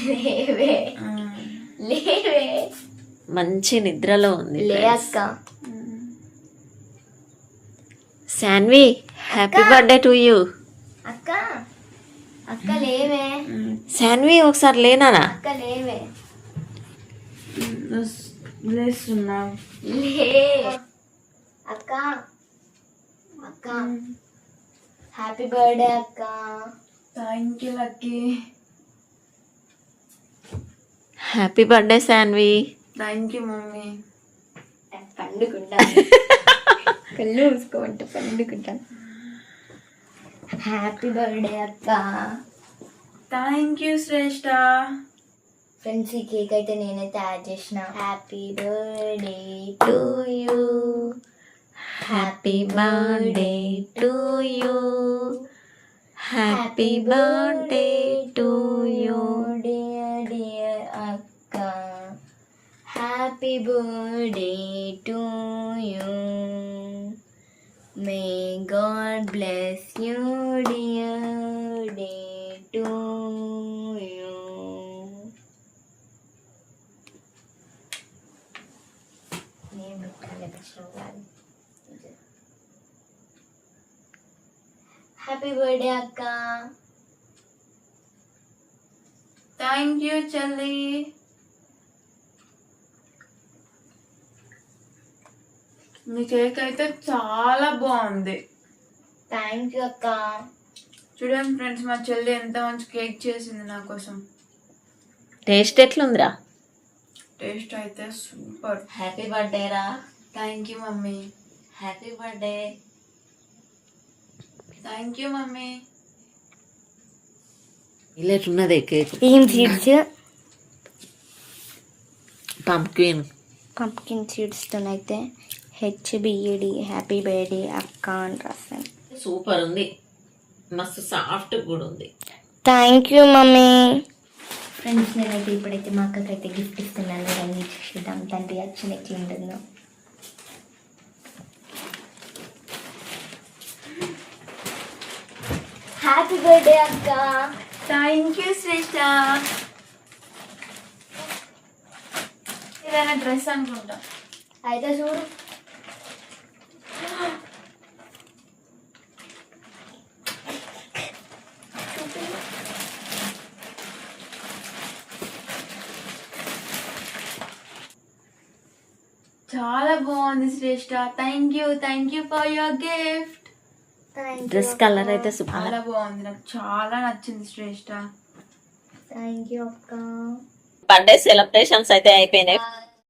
లేవే లేవే మంచి నిద్రలో ఉంది. లే అక్క. Shanvi happy birthday to you. అక్క అక్క లేవే. శాన్వి ఒకసారి లేనా. అక్క లేవే. లేస్తున్నా. లే అక్క. అక్క హ్యాపీ బర్త్డే అక్క. Thank you Lucky. Happy birthday Saanvi. Thank you mummy. పండుకుంటాను. కళ్ళు మూసుకోమంటే పండుకుంటాను. హ్యాపీ బర్త్డే అక్క. Thank you Shreshta. ఫ్రెండ్స్ ఈ కేక్ అయితే నేనే తయారు చేసిన. Happy birthday to you. Happy birthday to you. Happy birthday to you. Dear dear అక్క. Happy birthday to you. May God bless you dear day to you. నేను పెట్టాలి. Happy birthday అక్క. Thank you చెల్లి. మీ కేక్ అయితే చాలా బాగుంది. Thank you అక్క. చూడండి ఫ్రెండ్స్, మా చెల్లి ఎంత మంచి కేక్ చేసింది నా కోసం. టేస్ట్ ఎట్లుందిరా? టేస్ట్ అయితే సూపర్. హ్యాపీ బర్త్డే రా. Thank you mummy. Happy birthday. Thank you mummy. ఇలేటున్నదే కేక్. ఏం సీడ్స్? పంప్కిన్ సీడ్స్తోనైతే హెచ్బిఈడి హ్యాపీ బర్త్డే అక్క అని రాశాను. సూపర్ ఉంది, మస్తు సాఫ్ట్ కూడా ఉంది. Thank you mummy. ఫ్రెండ్స్ నేనైతే ఇప్పుడైతే మా అక్కకైతే గిఫ్ట్ ఇస్తున్నాను. రండి చూద్దాం తన రియాక్షన్ ఎట్లా ఉంటుందో. హ్యాపీ బర్త్డే అక్క. Thank you Shreshta. ఏదైనా డ్రెస్ అనుకుంటా. అయితే చూడు. చాలా బాగుంది Shreshta. Thank you for your gift. Dress colour అయితే సూపర్. చాలా బాగుంది, నాకు చాలా నచ్చింది శ్రేష్ఠ. థ్యాంక్ యూ అక్క. బర్త్డే సెలబ్రేషన్స్ అయితే అయిపోయినాయి.